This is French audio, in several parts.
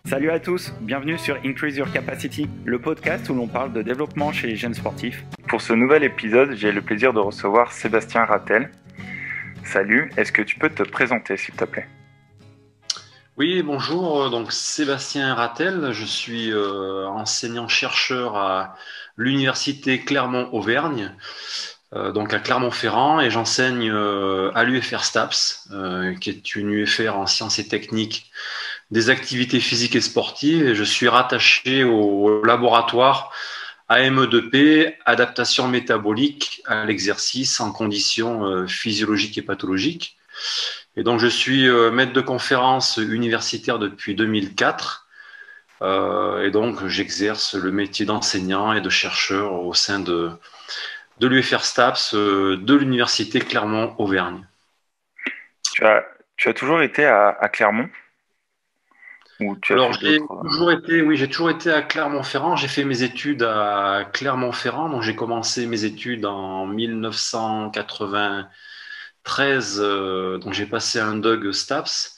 Salut à tous, bienvenue sur Increase Your Capacity, le podcast où l'on parle de développement chez les jeunes sportifs. Pour ce nouvel épisode, j'ai le plaisir de recevoir Sébastien Rattel. Salut, est-ce que tu peux te présenter s'il te plaît ? Oui, bonjour, donc Sébastien Rattel, je suis enseignant-chercheur à l'université Clermont-Auvergne, donc à Clermont-Ferrand, et j'enseigne à l'UFR STAPS, qui est une UFR en sciences et techniques des activités physiques et sportives, et je suis rattaché au laboratoire AME2P, adaptation métabolique à l'exercice en conditions physiologiques et pathologiques. Et donc, je suis maître de conférence universitaire depuis 2004. Et donc, j'exerce le métier d'enseignant et de chercheur au sein de l'UFR STAPS de l'université Clermont-Auvergne. Tu as toujours été à Clermont ? Ou tu as Alors, fait d'autres... j'ai toujours été à Clermont-Ferrand. J'ai fait mes études à Clermont-Ferrand. Donc, j'ai commencé mes études en 1993. Donc, j'ai passé un DUG STAPS.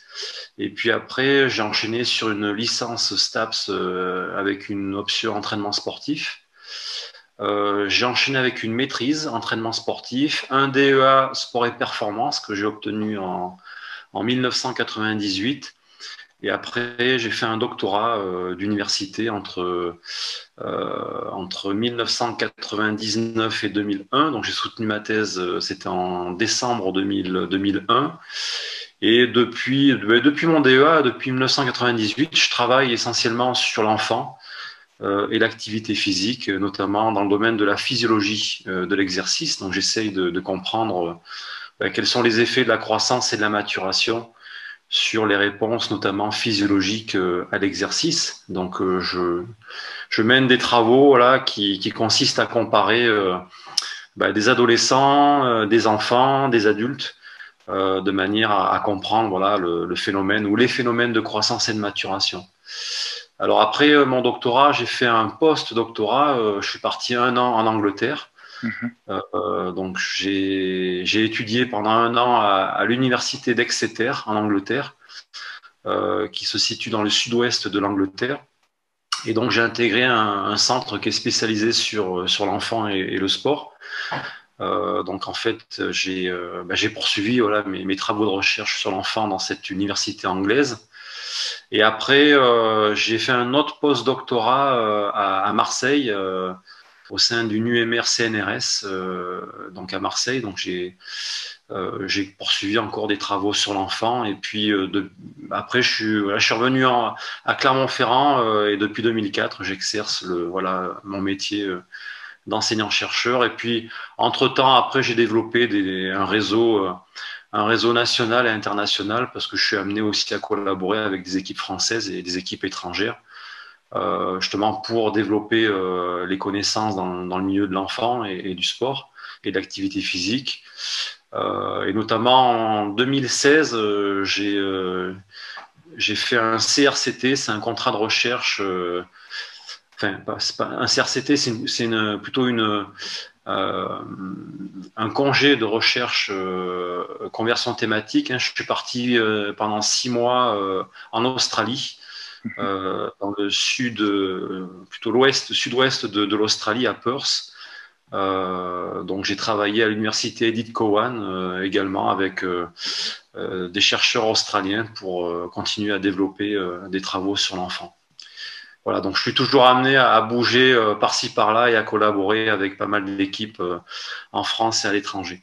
Et puis après, j'ai enchaîné sur une licence STAPS avec une option entraînement sportif. J'ai enchaîné avec une maîtrise entraînement sportif, un DEA sport et performance que j'ai obtenu en 1998. Et après, j'ai fait un doctorat d'université entre 1999 et 2001. Donc, j'ai soutenu ma thèse, c'était en décembre 2001. Et depuis mon DEA, depuis 1998, je travaille essentiellement sur l'enfant et l'activité physique, notamment dans le domaine de la physiologie de l'exercice. Donc, j'essaye de comprendre quels sont les effets de la croissance et de la maturation sur les réponses, notamment physiologiques à l'exercice. Donc, je mène des travaux qui consistent à comparer des adolescents, des enfants, des adultes, de manière à comprendre le phénomène ou les phénomènes de croissance et de maturation. Alors après mon doctorat, j'ai fait un post-doctorat. Je suis parti 1 an en Angleterre. Donc j'ai étudié pendant 1 an à l'université d'Exeter en Angleterre, qui se situe dans le sud-ouest de l'Angleterre. Et donc j'ai intégré un centre qui est spécialisé sur l'enfant et le sport. Donc en fait, j'ai poursuivi mes travaux de recherche sur l'enfant dans cette université anglaise. Et après, j'ai fait un autre post-doctorat à Marseille, au sein d'une UMR CNRS, donc à Marseille. Donc j'ai poursuivi encore des travaux sur l'enfant. Et puis après, je suis revenu à Clermont-Ferrand et depuis 2004, j'exerce mon métier d'enseignant-chercheur. Et puis, entre-temps, après, j'ai développé un réseau national et international parce que je suis amené aussi à collaborer avec des équipes françaises et des équipes étrangères, justement pour développer les connaissances dans le milieu de l'enfant et du sport et de l'activité physique. Et notamment en 2016, j'ai fait un CRCT, c'est un contrat de recherche. Enfin, c'est pas un CRCT, c'est plutôt un congé de recherche conversion thématique. Je suis parti pendant 6 mois en Australie, dans le plutôt sud-ouest de l'Australie, à Perth. Donc j'ai travaillé à l'université Edith Cowan également avec des chercheurs australiens pour continuer à développer des travaux sur l'enfant. Voilà, donc je suis toujours amené à bouger par-ci par-là et à collaborer avec pas mal d'équipes en France et à l'étranger.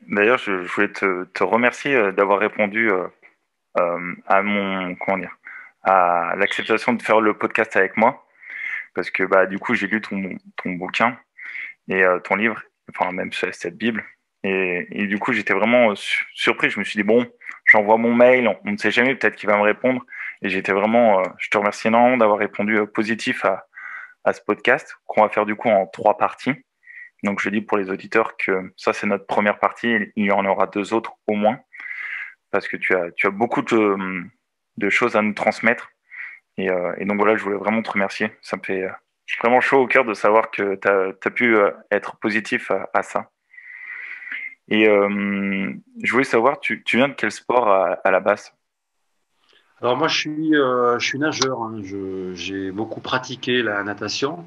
D'ailleurs, je voulais te remercier d'avoir répondu à l'acceptation de faire le podcast avec moi, parce que du coup j'ai lu ton bouquin et ton livre, enfin même cette Bible, et du coup j'étais vraiment surpris. Je me suis dit bon, j'envoie mon mail, on ne sait jamais, peut-être qu'il va me répondre, et j'étais vraiment, je te remercie énormément d'avoir répondu positif à ce podcast qu'on va faire du coup en 3 parties. Donc je dis pour les auditeurs que ça c'est notre première partie, il y en aura 2 autres au moins, parce que tu as beaucoup de choses à nous transmettre. Et donc voilà, je voulais vraiment te remercier. Ça me fait vraiment chaud au cœur de savoir que tu as pu être positif à ça. Et je voulais savoir, tu viens de quel sport à la base ? Alors moi, je suis nageur, hein. J'ai beaucoup pratiqué la natation.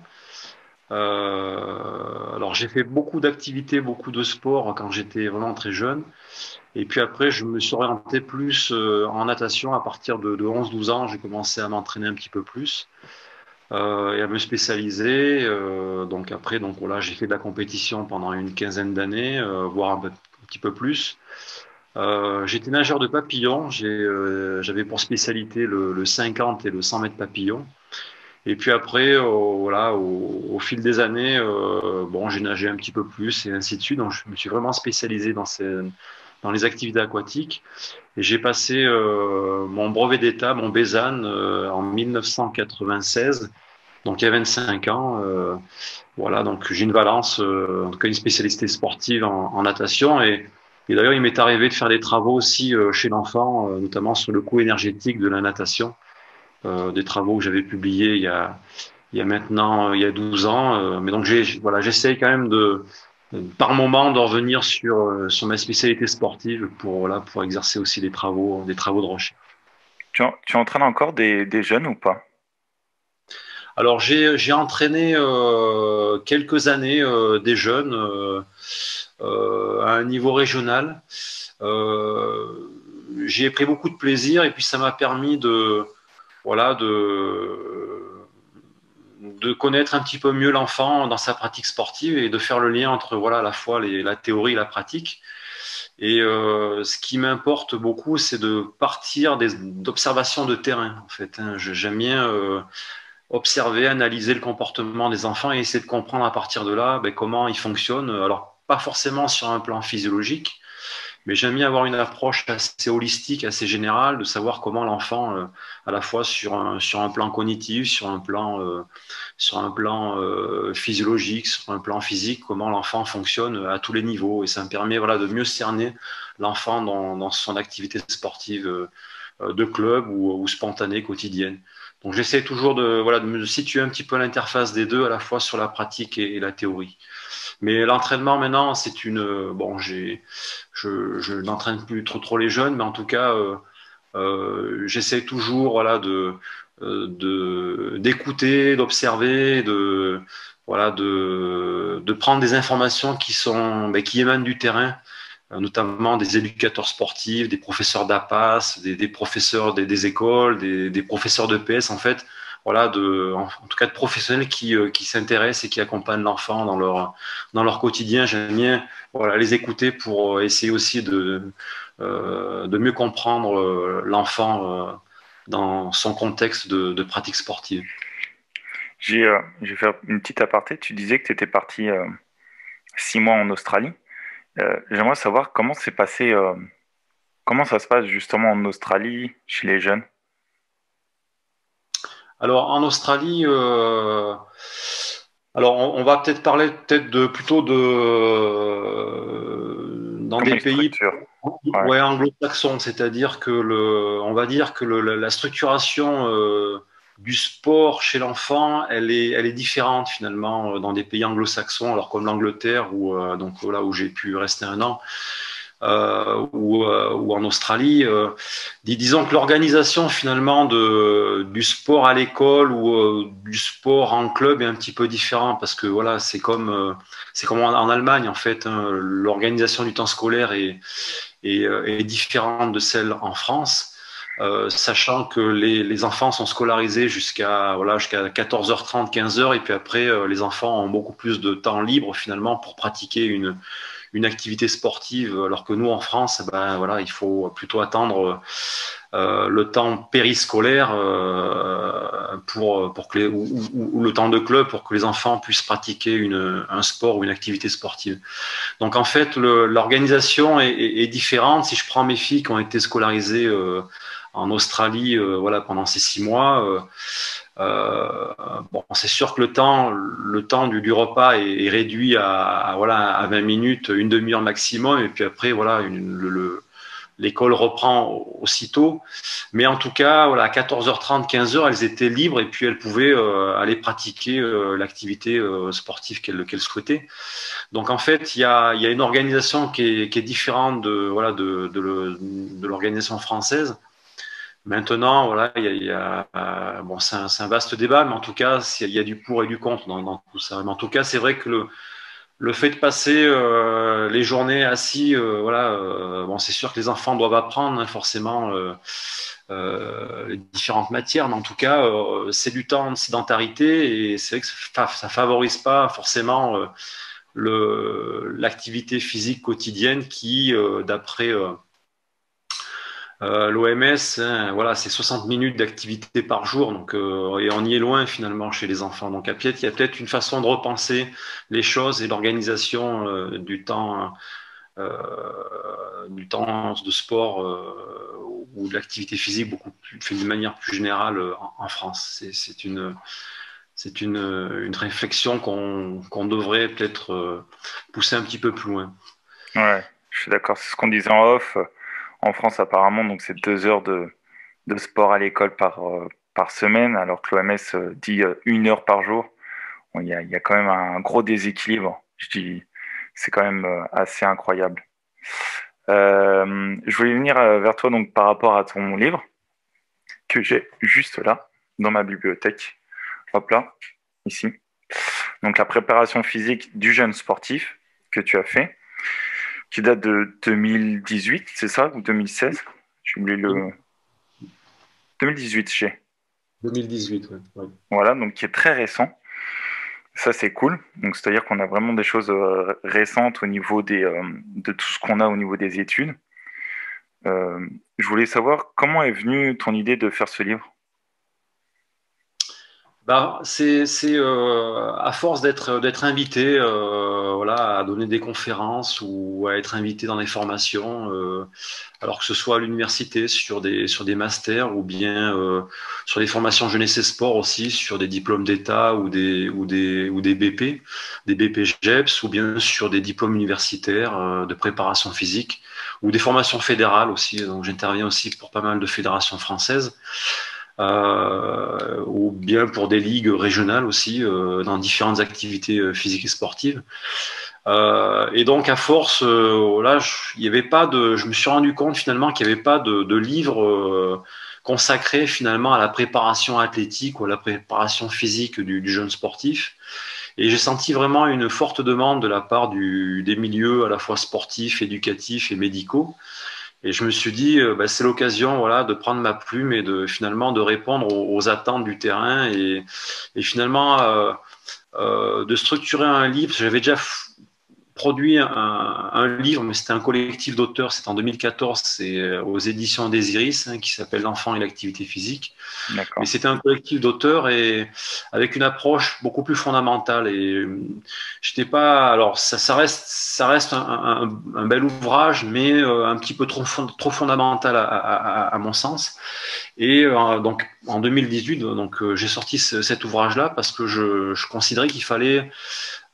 Alors j'ai fait beaucoup d'activités, beaucoup de sports quand j'étais vraiment très jeune. Et puis après, je me suis orienté plus en natation à partir de 11-12 ans. J'ai commencé à m'entraîner un petit peu plus et à me spécialiser. Donc après, donc voilà, j'ai fait de la compétition pendant une quinzaine d'années, voire un petit peu plus. J'étais nageur de papillon. J'avais pour spécialité le 50 et le 100 mètres papillon. Et puis après, voilà, au fil des années, bon, j'ai nagé un petit peu plus et ainsi de suite. Donc, je me suis vraiment spécialisé dans les activités aquatiques. Et j'ai passé mon brevet d'État, mon BESAN, en 1996, donc il y a 25 ans. Voilà, donc j'ai une valence, en tout cas une spécialité sportive en natation. Et d'ailleurs, il m'est arrivé de faire des travaux aussi chez l'enfant, notamment sur le coût énergétique de la natation, des travaux que j'avais publiés il y a maintenant il y a 12 ans. Mais donc voilà, j'essaye quand même par moment de revenir sur ma spécialité sportive pour voilà pour exercer aussi des travaux de recherche. Tu entraînes encore des jeunes ou pas? Alors j'ai entraîné quelques années des jeunes à un niveau régional. J'y ai pris beaucoup de plaisir et puis ça m'a permis de voilà de connaître un petit peu mieux l'enfant dans sa pratique sportive et de faire le lien entre voilà à la fois la théorie et la pratique. Et ce qui m'importe beaucoup, c'est de partir d'observations de terrain. En fait, hein. J'aime bien observer, analyser le comportement des enfants et essayer de comprendre à partir de là ben, comment ils fonctionnent. Alors pas forcément sur un plan physiologique, mais j'aime bien avoir une approche assez holistique, assez générale, de savoir comment l'enfant, à la fois sur un plan cognitif, sur un plan physiologique, sur un plan physique, comment l'enfant fonctionne à tous les niveaux. Et ça me permet voilà, de mieux cerner l'enfant dans son activité sportive de club ou spontanée, quotidienne. Donc j'essaie toujours voilà, de me situer un petit peu à l'interface des deux, à la fois sur la pratique et la théorie. Mais l'entraînement maintenant, c'est une bon, je n'entraîne plus trop les jeunes, mais en tout cas, j'essaie toujours voilà d'écouter, d'observer, voilà de prendre des informations qui sont ben, qui émanent du terrain, notamment des éducateurs sportifs, des professeurs d'APAS, des professeurs des écoles, des professeurs de PS en fait. Voilà, en tout cas de professionnels qui s'intéressent et qui accompagnent l'enfant dans leur quotidien. J'aime bien voilà, les écouter pour essayer aussi de mieux comprendre l'enfant dans son contexte de pratique sportive. J'ai fait une petite aparté. Tu disais que tu étais parti 6 mois en Australie. J'aimerais savoir comment s'est passé, comment ça se passe justement en Australie chez les jeunes. Alors en Australie, alors on va peut-être parler peut-être de plutôt dans Comment des ils pays structurent? Ouais. ouais, anglo-saxons, c'est-à-dire que on va dire que la structuration du sport chez l'enfant, elle est différente finalement dans des pays anglo-saxons, alors comme l'Angleterre ou donc là où j'ai pu rester un an ou en Australie. Disons que l'organisation finalement du sport à l'école ou du sport en club est un petit peu différent parce que voilà, c'est comme en Allemagne en fait. Hein, l'organisation du temps scolaire est différente de celle en France. Sachant que les enfants sont scolarisés jusqu'à voilà, jusqu'à 14h30, 15h, et puis après, les enfants ont beaucoup plus de temps libre finalement pour pratiquer une activité sportive, alors que nous en France, ben voilà, il faut plutôt attendre le temps périscolaire pour que ou le temps de club pour que les enfants puissent pratiquer un sport ou une activité sportive. Donc en fait, l'organisation est différente. Si je prends mes filles qui ont été scolarisées en Australie, voilà, pendant ces 6 mois. Bon, c'est sûr que le temps du repas est réduit voilà, à 20 minutes, une demi-heure maximum, et puis après, voilà, l'école reprend aussitôt. Mais en tout cas, voilà, à 14h30, 15h, elles étaient libres et puis elles pouvaient aller pratiquer l'activité sportive qu'elles souhaitaient. Donc en fait, il y a une organisation qui est différente voilà, de l'organisation française. Maintenant, voilà, bon, c'est un vaste débat, mais en tout cas, il y a du pour et du contre dans tout ça. Mais en tout cas, c'est vrai que le fait de passer les journées assis, voilà, bon, c'est sûr que les enfants doivent apprendre hein, forcément les différentes matières, mais en tout cas, c'est du temps de sédentarité et c'est vrai que ça favorise pas forcément l'activité physique quotidienne qui, d'après l'OMS, hein, voilà, c'est 60 minutes d'activité par jour, donc, et on y est loin finalement chez les enfants. Donc à Piet, il y a peut-être une façon de repenser les choses et l'organisation du temps de sport ou de l'activité physique beaucoup plus, fait d'une manière plus générale en France. C'est une réflexion qu'on devrait peut-être pousser un petit peu plus loin. Ouais, je suis d'accord. C'est ce qu'on disait en off. En France, apparemment, donc c'est 2 heures de sport à l'école par semaine, alors que l'OMS dit 1 heure par jour. Bon, il y a quand même un gros déséquilibre. Je dis, c'est quand même assez incroyable. Je voulais venir vers toi donc par rapport à ton livre que j'ai juste là dans ma bibliothèque. Hop là, ici. Donc la préparation physique du jeune sportif que tu as fait, qui date de 2018, c'est ça, ou 2016? J'ai oublié le 2018, j'ai. 2018, ouais. Ouais. Voilà, donc qui est très récent. Ça, c'est cool. Donc, c'est-à-dire qu'on a vraiment des choses récentes au niveau de tout ce qu'on a au niveau des études. Je voulais savoir comment est venue ton idée de faire ce livre. Bah, c'est à force d'être invité, voilà, à donner des conférences ou à être invité dans des formations, alors que ce soit à l'université sur des masters ou bien sur des formations jeunesse et sport aussi, sur des diplômes d'État ou des BP, des BPGEPS ou bien sur des diplômes universitaires de préparation physique ou des formations fédérales aussi. Donc j'interviens aussi pour pas mal de fédérations françaises ou bien pour des ligues régionales aussi dans différentes activités physiques et sportives. Et donc à force, là, il y avait pas de, je me suis rendu compte finalement qu'il n'y avait pas de livre consacré finalement à la préparation athlétique ou à la préparation physique du jeune sportif. Et j'ai senti vraiment une forte demande de la part des milieux à la fois sportifs, éducatifs et médicaux. Et je me suis dit, bah, c'est l'occasion, voilà, de prendre ma plume et de finalement de répondre aux attentes du terrain et finalement de structurer un livre. J'avais déjà produit un livre, mais c'était un collectif d'auteurs. C'était en 2014, c'est aux éditions des Iris, hein, qui s'appelle L'enfant et l'activité physique. Mais D'accord. c'était un collectif d'auteurs et avec une approche beaucoup plus fondamentale. Et j'étais pas. Alors, ça reste un bel ouvrage, mais un petit peu trop fondamental à mon sens. Et donc, en 2018, donc, j'ai sorti cet ouvrage-là parce que je considérais qu'il fallait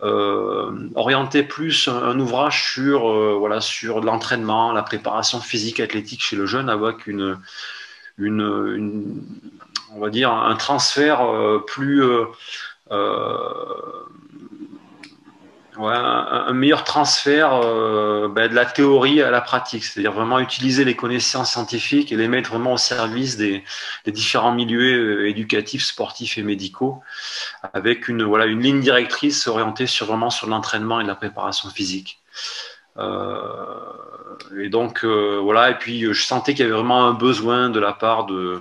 orienter plus un ouvrage sur, voilà, sur l'entraînement, la préparation physique athlétique chez le jeune, avec une on va dire, un transfert plus. Ouais, un meilleur transfert de la théorie à la pratique, c'est-à-dire vraiment utiliser les connaissances scientifiques et les mettre vraiment au service des différents milieux éducatifs, sportifs et médicaux, avec une ligne directrice orientée vraiment sur l'entraînement et la préparation physique. Euh, et donc voilà, et puis je sentais qu'il y avait vraiment un besoin de la part des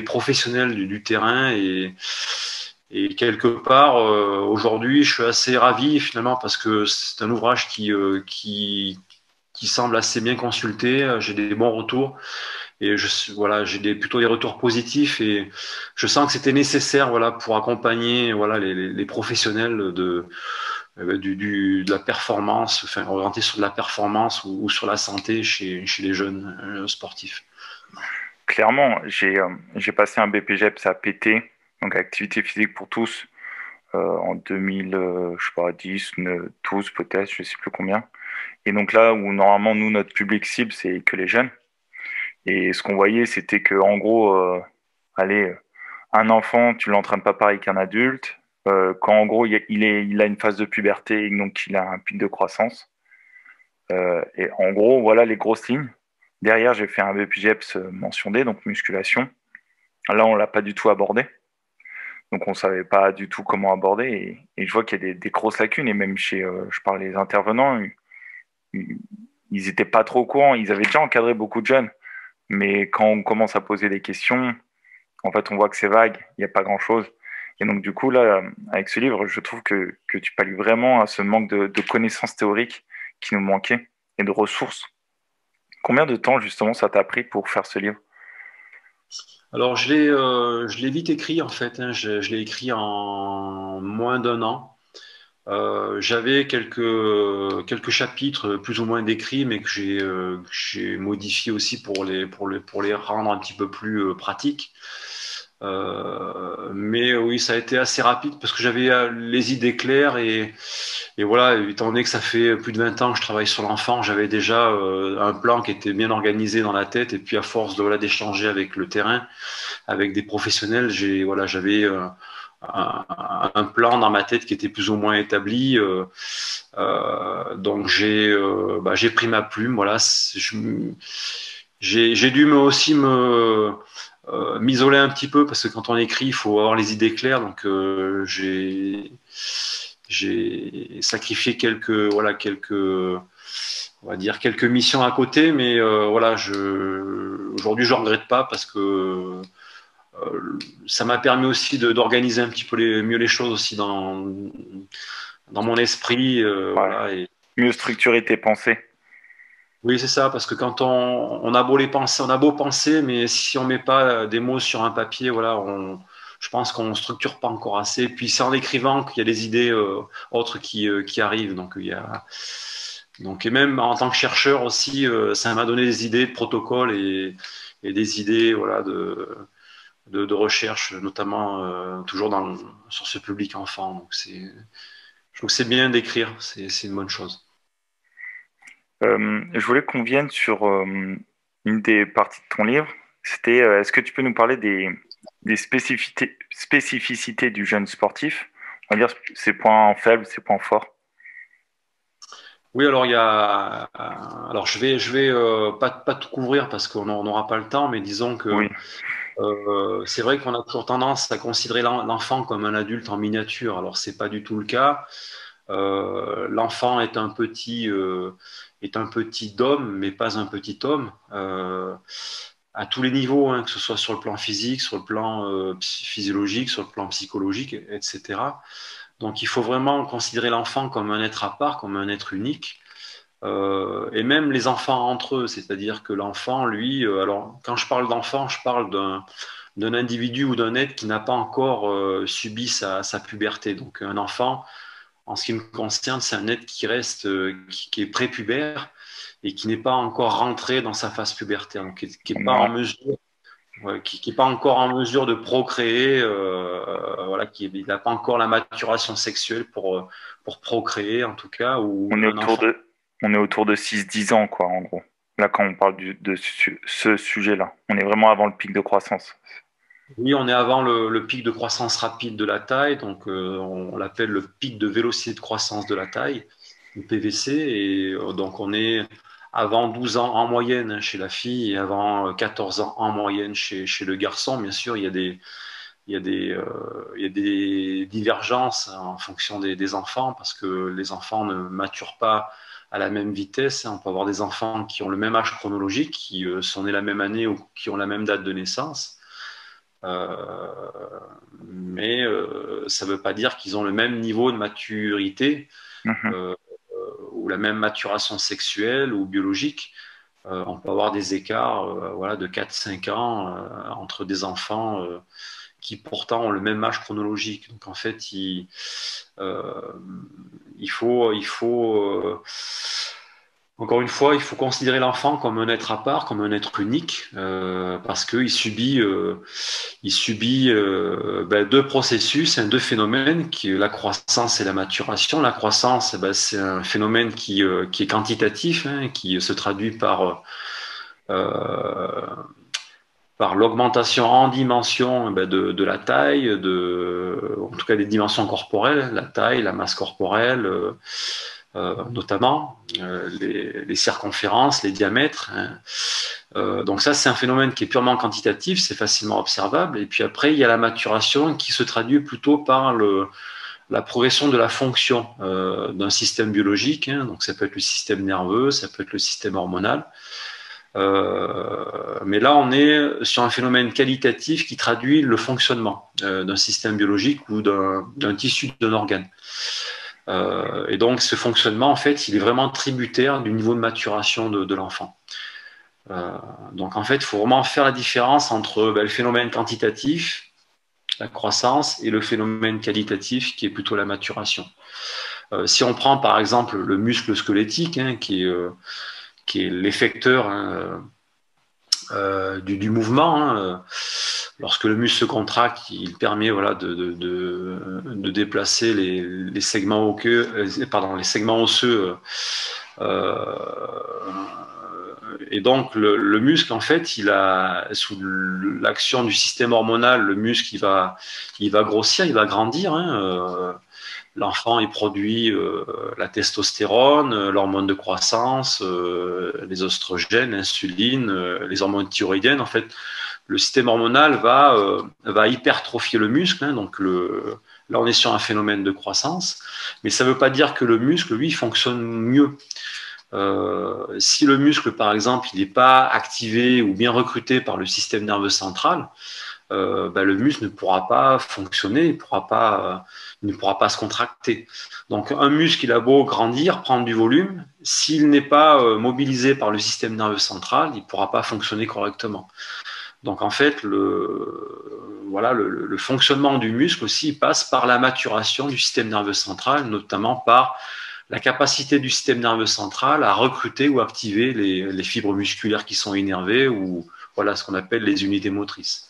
professionnels du terrain et quelque part aujourd'hui je suis assez ravi finalement parce que c'est un ouvrage qui semble assez bien consulté. J'ai des bons retours et voilà, plutôt des retours positifs et je sens que c'était nécessaire, voilà, pour accompagner, voilà, les professionnels de la performance, enfin orientés sur de la performance ou sur la santé chez les jeunes sportifs. Clairement, j'ai passé un BPGEPS à PT, donc activité physique pour tous, en 2000, je sais pas, 10, 12 peut-être, je sais plus combien. Et donc là où normalement nous notre public cible c'est que les jeunes. Et ce qu'on voyait c'était que en gros, allez, un enfant tu l'entraînes pas pareil qu'un adulte. Quand en gros il a une phase de puberté et donc il a un pic de croissance. Et en gros voilà les grosses lignes. Derrière, j'ai fait un BPGEPS mention D, donc musculation. Là, on l'a pas du tout abordé. Donc, on savait pas du tout comment aborder. Et je vois qu'il y a des grosses lacunes. Et même chez, je parle des intervenants, ils étaient pas trop au courant. Ils avaient déjà encadré beaucoup de jeunes. Mais quand on commence à poser des questions, en fait, on voit que c'est vague. Il n'y a pas grand-chose. Et donc, du coup, là, avec ce livre, je trouve que tu pallies vraiment à ce manque de connaissances théoriques qui nous manquait et de ressources. Combien de temps, justement, ça t'a pris pour faire ce livre? Alors, je l'ai vite écrit en fait, hein. Je l'ai écrit en moins d'un an. J'avais quelques chapitres plus ou moins décrits, mais que j'ai modifié aussi pour les rendre un petit peu plus pratiques. Mais oui, ça a été assez rapide parce que j'avais les idées claires et voilà, étant donné que ça fait plus de 20 ans que je travaille sur l'enfant, j'avais déjà un plan qui était bien organisé dans la tête et puis à force de, voilà, d'échanger avec le terrain, avec des professionnels, j'avais un plan dans ma tête qui était plus ou moins établi. Donc j'ai pris ma plume. Voilà, j'ai dû aussi m'isoler un petit peu parce que quand on écrit, il faut avoir les idées claires. Donc j'ai sacrifié on va dire quelques missions à côté, mais voilà, aujourd'hui je regrette pas parce que ça m'a permis aussi d'organiser un petit peu mieux les choses aussi dans mon esprit. Ouais. Voilà, et, Mieux structurer tes pensées. oui, c'est ça, parce que quand on a beau les penser, on a beau penser, mais si on met pas des mots sur un papier, voilà, je pense qu'on structure pas encore assez. Puis c'est en écrivant qu'il y a des idées autres qui arrivent. Donc et même en tant que chercheur aussi, ça m'a donné des idées de protocoles et des idées, voilà, de recherche, notamment toujours sur ce public enfant. Donc je trouve que c'est bien d'écrire, c'est une bonne chose. Je voulais qu'on vienne sur une des parties de ton livre. C'était, est-ce que tu peux nous parler des spécificités du jeune sportif? On va dire ses points faibles, ses points forts. Oui, alors alors je vais pas tout couvrir parce qu'on n'aura pas le temps, mais disons que Oui, c'est vrai qu'on a toujours tendance à considérer l'enfant comme un adulte en miniature. Alors c'est pas du tout le cas. L'enfant est un petit homme, mais pas un petit homme. À tous les niveaux, hein, que ce soit sur le plan physique, sur le plan physiologique, sur le plan psychologique, etc. Donc il faut vraiment considérer l'enfant comme un être à part, comme un être unique. Et même les enfants entre eux, c'est-à-dire que l'enfant, lui, alors quand je parle d'enfant, je parle d'un individu ou d'un être qui n'a pas encore subi sa puberté. Donc un enfant, en ce qui me concerne, c'est un être qui reste, qui est prépubère et qui n'est pas encore rentré dans sa phase pubertaire, donc qui n'est pas en ouais. mesure, ouais, qui est pas encore en mesure de procréer, voilà, il n'a pas encore la maturation sexuelle pour procréer en tout cas, ou On est un autour enfant. on est autour de 6-10 ans, quoi, en gros. Là, quand on parle de ce sujet-là, on est vraiment avant le pic de croissance. Oui, on est avant le pic de croissance rapide de la taille, donc on l'appelle le pic de vélocité de croissance de la taille, le PVC, et donc on est avant 12 ans en moyenne, hein, chez la fille et avant 14 ans en moyenne chez le garçon. Bien sûr, il y a des divergences en fonction des enfants parce que les enfants ne maturent pas à la même vitesse, hein. On peut avoir des enfants qui ont le même âge chronologique, qui sont nés la même année ou qui ont la même date de naissance. Mais ça ne veut pas dire qu'ils ont le même niveau de maturité Mhm. euh, ou la même maturation sexuelle ou biologique. On peut avoir des écarts voilà, de 4-5 ans entre des enfants qui pourtant ont le même âge chronologique. Donc en fait, euh, il faut encore une fois, il faut considérer l'enfant comme un être à part, comme un être unique, parce il subit deux processus, deux phénomènes, qui est la croissance et la maturation. La croissance, c'est un phénomène qui est quantitatif, hein, qui se traduit euh, par l'augmentation en dimension de la taille, en tout cas des dimensions corporelles, la taille, la masse corporelle, notamment les circonférences, les diamètres. Hein. Donc ça, c'est un phénomène qui est purement quantitatif, c'est facilement observable. Et puis après, il y a la maturation qui se traduit plutôt par la progression de la fonction d'un système biologique. Hein. Donc ça peut être le système nerveux, ça peut être le système hormonal. Mais là, on est sur un phénomène qualitatif qui traduit le fonctionnement d'un système biologique ou d'un tissu, d'un organe. Et donc, ce fonctionnement, en fait, il est vraiment tributaire du niveau de maturation de l'enfant. Donc, en fait, il faut vraiment faire la différence entre le phénomène quantitatif, la croissance, et le phénomène qualitatif, qui est plutôt la maturation. Si on prend, par exemple, le muscle squelettique, hein, qui est l'effecteur du mouvement. Hein. Lorsque le muscle se contracte, il permet de déplacer les segments osseux. Et donc le muscle, en fait, sous l'action du système hormonal, le muscle il va grossir, il va grandir. Hein. L'enfant, il produit la testostérone, l'hormone de croissance, les oestrogènes, l'insuline, les hormones thyroïdiennes. En fait, le système hormonal va hypertrophier le muscle. Hein, donc là, on est sur un phénomène de croissance. Mais ça ne veut pas dire que le muscle, lui, fonctionne mieux. Si le muscle, par exemple, il n'est pas activé ou bien recruté par le système nerveux central, le muscle ne pourra pas fonctionner, il ne pourra pas se contracter. Donc un muscle, il a beau grandir, prendre du volume, s'il n'est pas mobilisé par le système nerveux central, il ne pourra pas fonctionner correctement. Donc en fait, le fonctionnement du muscle aussi passe par la maturation du système nerveux central, notamment par la capacité du système nerveux central à recruter ou activer les fibres musculaires qui sont innervées ou ce qu'on appelle les unités motrices.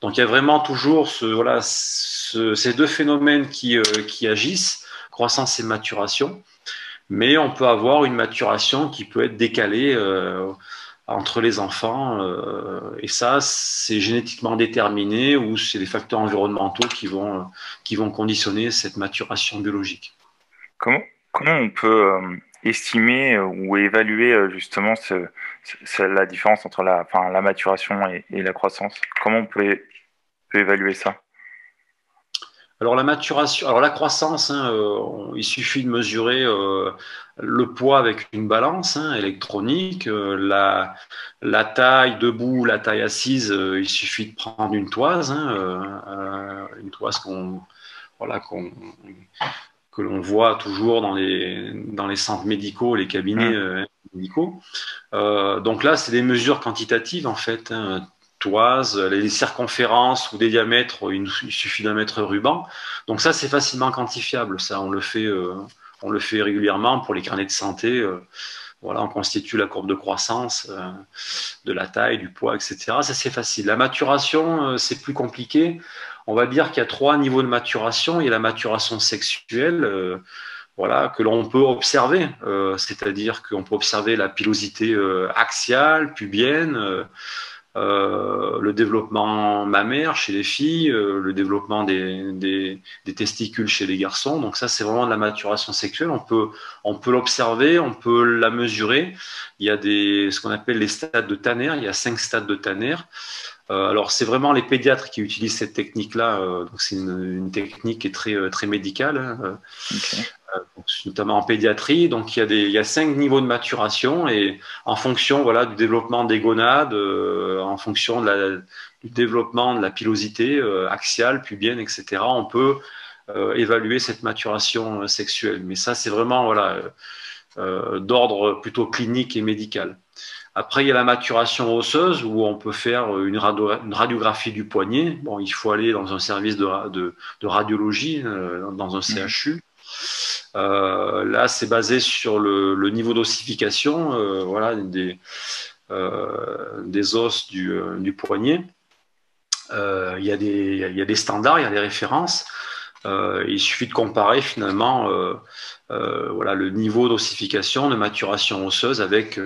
Donc il y a vraiment toujours ces deux phénomènes qui agissent, croissance et maturation, mais on peut avoir une maturation qui peut être décalée entre les enfants, et ça, c'est génétiquement déterminé ou c'est les facteurs environnementaux qui vont conditionner cette maturation biologique. Comment on peut estimer ou évaluer justement la différence entre la maturation et la croissance? Comment on peut évaluer ça? Alors la croissance, hein, il suffit de mesurer le poids avec une balance électronique, la taille debout, la taille assise, il suffit de prendre une toise, une toise que l'on voit toujours dans les centres médicaux, les cabinets médicaux. Donc là, c'est des mesures quantitatives en fait. Hein. Toise, les circonférences ou des diamètres, il suffit d'un mètre ruban. Donc ça, c'est facilement quantifiable. Ça, on le fait régulièrement pour les carnets de santé. On constitue la courbe de croissance, de la taille, du poids, etc. Ça, c'est facile. La maturation, c'est plus compliqué. On va dire qu'il y a 3 niveaux de maturation. Il y a la maturation sexuelle, que l'on peut observer. C'est-à-dire qu'on peut observer la pilosité axiale, pubienne, le développement mammaire chez les filles, le développement des testicules chez les garçons. Donc ça, c'est vraiment de la maturation sexuelle. On peut l'observer, on peut la mesurer. Il y a ce qu'on appelle les stades de Tanner. Il y a 5 stades de Tanner. Alors, c'est vraiment les pédiatres qui utilisent cette technique-là. Donc, c'est une technique qui est très, très médicale, hein, notamment en pédiatrie. Donc, il y a 5 niveaux de maturation et en fonction du développement des gonades, en fonction du développement de la pilosité axiale, pubienne, etc., on peut évaluer cette maturation sexuelle. Mais ça, c'est vraiment d'ordre plutôt clinique et médical. Après, il y a la maturation osseuse où on peut faire une radiographie du poignet. Bon, il faut aller dans un service de radiologie, dans un CHU. Là, c'est basé sur le niveau d'ossification des os du poignet. Il y a des standards, il y a des références. Il suffit de comparer finalement le niveau d'ossification, de maturation osseuse avec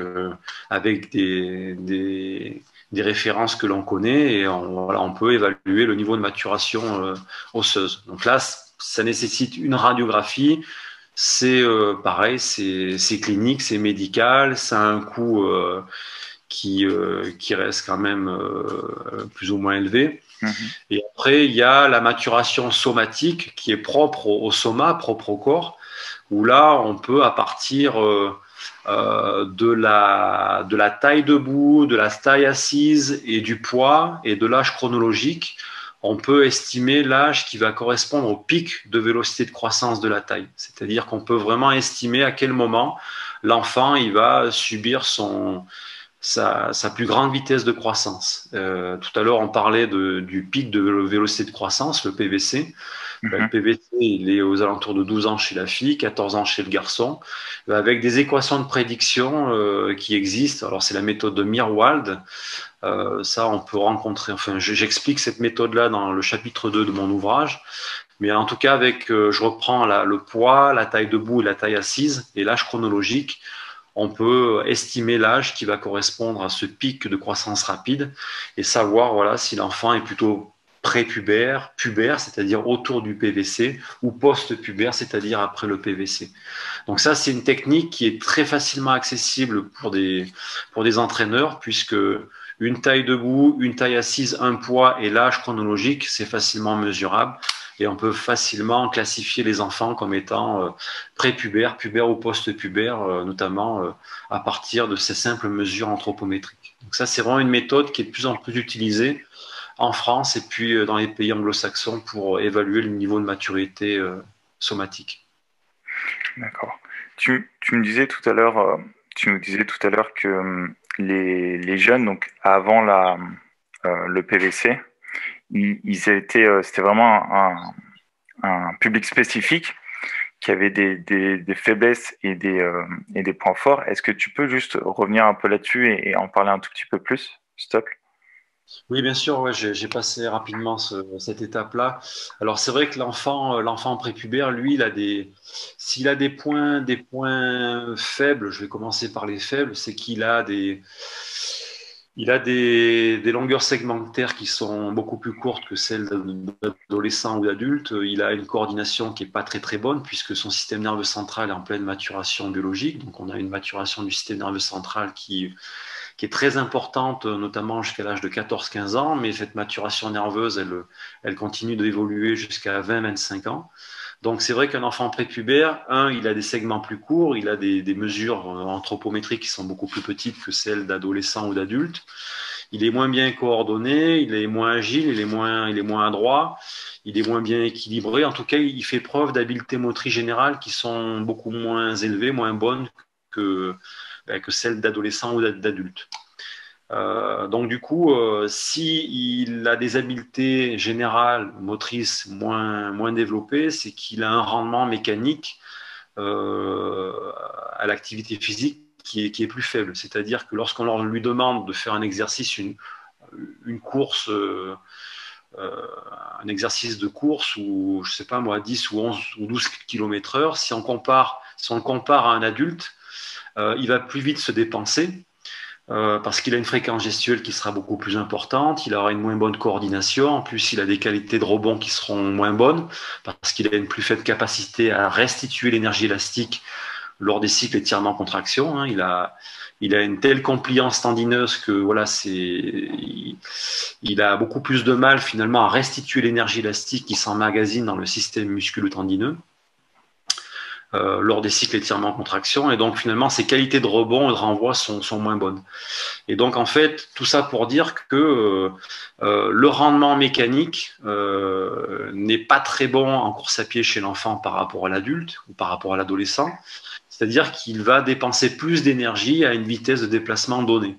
des références que l'on connaît et on peut évaluer le niveau de maturation osseuse. Donc là, ça nécessite une radiographie. c'est pareil, c'est clinique, c'est médical, ça a un coût qui reste quand même plus ou moins élevé. Mhm. Et après, il y a la maturation somatique qui est propre au soma, propre au corps, où là, on peut, à partir de la taille debout, de la taille assise et du poids et de l'âge chronologique, on peut estimer l'âge qui va correspondre au pic de vélocité de croissance de la taille. C'est-à-dire qu'on peut vraiment estimer à quel moment l'enfant il va subir sa plus grande vitesse de croissance. Tout à l'heure, on parlait du pic de vélocité de croissance, le PVC. Ben, le Mhm. PVC, il est aux alentours de 12 ans chez la fille, 14 ans chez le garçon, avec des équations de prédiction qui existent. Alors, c'est la méthode de Meerwald. Ça, on peut rencontrer, enfin, j'explique cette méthode-là dans le chapitre 2 de mon ouvrage. Mais en tout cas, je reprends le poids, la taille debout et la taille assise et l'âge chronologique. On peut estimer l'âge qui va correspondre à ce pic de croissance rapide et savoir voilà, si l'enfant est plutôt prépubère, pubère, c'est-à-dire autour du PVC, ou post-pubère, c'est-à-dire après le PVC. Donc ça, c'est une technique qui est très facilement accessible pour des entraîneurs, puisque une taille debout, une taille assise, un poids et l'âge chronologique, c'est facilement mesurable. Et on peut facilement classifier les enfants comme étant prépubères, pubères ou post-pubères, notamment à partir de ces simples mesures anthropométriques. Donc ça, c'est vraiment une méthode qui est de plus en plus utilisée en France et puis dans les pays anglo-saxons pour évaluer le niveau de maturité somatique. D'accord. Tu me disais tout à l'heure, tu nous disais tout à l'heure que les jeunes, donc avant le PVC, ils étaient, c'était vraiment un public spécifique qui avait des faiblesses et des points forts. Est-ce que tu peux juste revenir un peu là-dessus et en parler un tout petit peu plus, s'il te plaît? Oui, bien sûr, ouais, j'ai passé rapidement cette étape-là. Alors, c'est vrai que l'enfant prépubère, lui, s'il a des points faibles, je vais commencer par les faibles, c'est il a des longueurs segmentaires qui sont beaucoup plus courtes que celles d'adolescents ou d'adultes. Il a une coordination qui est pas très très bonne puisque son système nerveux central est en pleine maturation biologique. Donc, on a une maturation du système nerveux central qui est très importante, notamment jusqu'à l'âge de 14-15 ans, mais cette maturation nerveuse, elle continue d'évoluer jusqu'à 20-25 ans. Donc c'est vrai qu'un enfant prépubère, il a des segments plus courts, il a des mesures anthropométriques qui sont beaucoup plus petites que celles d'adolescents ou d'adultes. Il est moins bien coordonné, il est moins agile, il est moins adroit, il est moins bien équilibré. En tout cas, il fait preuve d'habiletés motrices générales qui sont beaucoup moins élevées, moins bonnes que, que celles d'adolescents ou d'adultes. Donc du coup, s'il a des habiletés générales, motrices moins développées, c'est qu'il a un rendement mécanique euh, à l'activité physique qui est plus faible. C'est-à-dire que lorsqu'on lui demande de faire un exercice, une course, un exercice de course ou je sais pas moi 10 ou 11 ou 12 km/h, si on le compare à un adulte, il va plus vite se dépenser parce qu'il a une fréquence gestuelle qui sera beaucoup plus importante, il aura une moins bonne coordination, en plus il a des qualités de rebond qui seront moins bonnes, parce qu'il a une plus faible capacité à restituer l'énergie élastique lors des cycles étirement-contraction. Hein. Il a une telle compliance tendineuse que voilà, il a beaucoup plus de mal finalement à restituer l'énergie élastique qui s'emmagasine dans le système musculo-tendineux lors des cycles étirement-contraction, et donc finalement ses qualités de rebond et de renvoi sont moins bonnes. Et donc, en fait, tout ça pour dire que le rendement mécanique n'est pas très bon en course à pied chez l'enfant par rapport à l'adulte ou par rapport à l'adolescent. C'est-à-dire qu'il va dépenser plus d'énergie à une vitesse de déplacement donnée.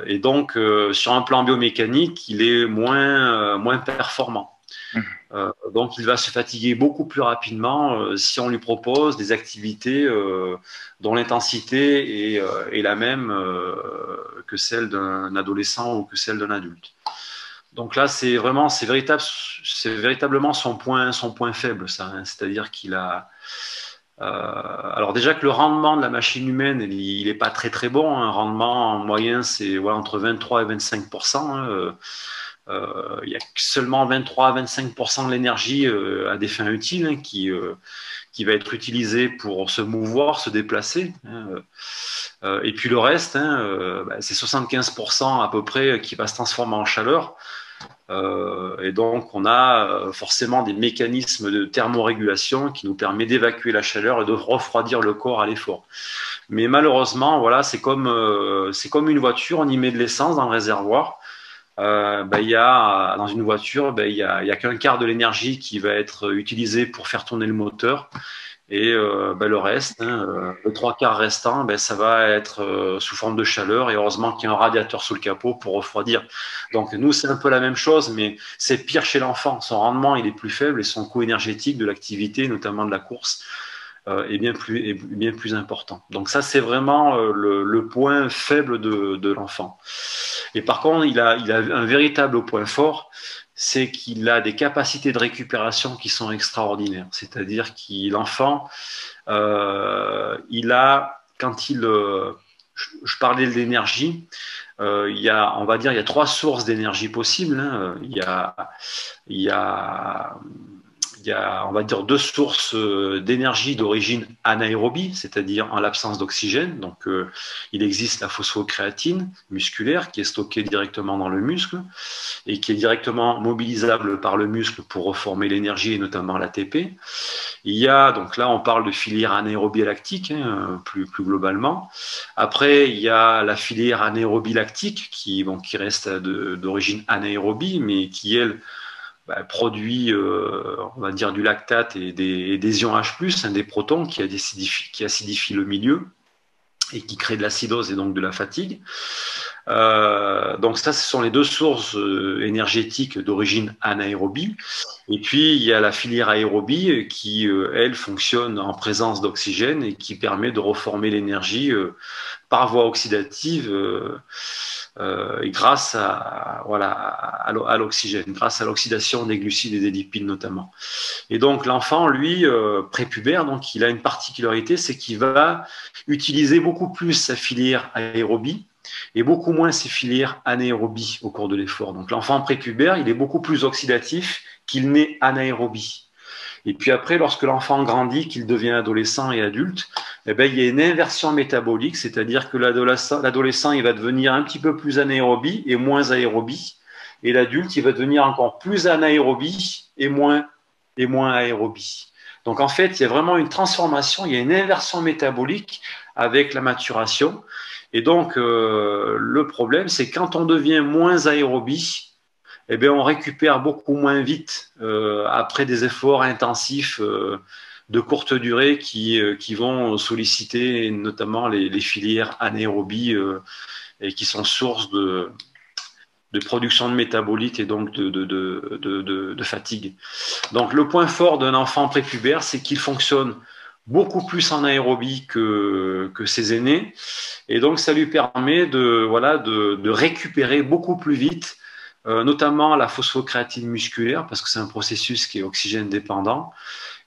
Et donc, sur un plan biomécanique, il est moins performant. Mhm. Donc, il va se fatiguer beaucoup plus rapidement si on lui propose des activités dont l'intensité est la même que celle d'un adolescent ou que celle d'un adulte. Donc là, c'est véritablement son point faible, ça. Hein. C'est-à-dire qu'il a. Alors déjà que le rendement de la machine humaine, il n'est pas très très bon. Un rendement en moyenne, c'est entre 23 et 25%. Hein. il y a seulement 23 à 25% de l'énergie à des fins utiles hein, qui va être utilisée pour se mouvoir, se déplacer. Hein. Et puis le reste, hein, c'est 75% à peu près qui va se transformer en chaleur. Et donc, on a forcément des mécanismes de thermorégulation qui nous permettent d'évacuer la chaleur et de refroidir le corps à l'effort. Mais malheureusement, voilà, c'est comme une voiture, on y met de l'essence dans le réservoir. Dans une voiture, il y a qu'un quart de l'énergie qui va être utilisée pour faire tourner le moteur. Et le reste, hein, le trois quarts restant, ça va être sous forme de chaleur. Et heureusement qu'il y a un radiateur sous le capot pour refroidir. Donc nous, c'est un peu la même chose, mais c'est pire chez l'enfant. Son rendement, il est plus faible et son coût énergétique de l'activité, notamment de la course, est bien plus important. Donc ça, c'est vraiment le point faible de l'enfant. Et par contre, il a un véritable point fort, c'est qu'il a des capacités de récupération qui sont extraordinaires. C'est-à-dire que l'enfant, il a, je parlais de l'énergie, il y a trois sources d'énergie possibles. Hein. Il y a, on va dire, deux sources d'énergie d'origine anaérobie, c'est-à-dire en l'absence d'oxygène. Donc, il existe la phosphocréatine musculaire qui est stockée directement dans le muscle et qui est directement mobilisable par le muscle pour reformer l'énergie et notamment l'ATP. Il y a, donc là, on parle de filière anaérobie lactique, hein, plus globalement. Après, il y a la filière anaérobie lactique qui reste d'origine anaérobie, mais qui, elle, produit, on va dire, du lactate et des ions H+, hein, des protons qui acidifient le milieu et qui créent de l'acidose et donc de la fatigue. Donc ça, ce sont les deux sources énergétiques d'origine anaérobie. Et puis, il y a la filière aérobie qui, elle, fonctionne en présence d'oxygène et qui permet de reformer l'énergie par voie oxydative et grâce à l'oxygène, grâce à l'oxydation des glucides et des lipides notamment. Et donc, l'enfant, lui, prépubère, donc il a une particularité, c'est qu'il va utiliser beaucoup plus sa filière aérobie et beaucoup moins ses filières anaérobie au cours de l'effort. Donc l'enfant prépubère, il est beaucoup plus oxydatif qu'il n'est anaérobie. Et puis après, lorsque l'enfant grandit, qu'il devient adolescent et adulte, il y a une inversion métabolique, c'est-à-dire que l'adolescent, il va devenir un petit peu plus anaérobie et moins aérobie, et l'adulte, il va devenir encore plus anaérobie et moins aérobie. Donc en fait, il y a vraiment une transformation, il y a une inversion métabolique avec la maturation. Et donc, le problème, c'est quand on devient moins aérobie, on récupère beaucoup moins vite après des efforts intensifs de courte durée qui vont solliciter notamment les filières anaérobies et qui sont source de production de métabolites et donc de fatigue. Donc, le point fort d'un enfant prépubère, c'est qu'il fonctionne beaucoup plus en aérobie que ses aînés. Et donc, ça lui permet de récupérer beaucoup plus vite, notamment la phosphocréatine musculaire, parce que c'est un processus qui est oxygène dépendant.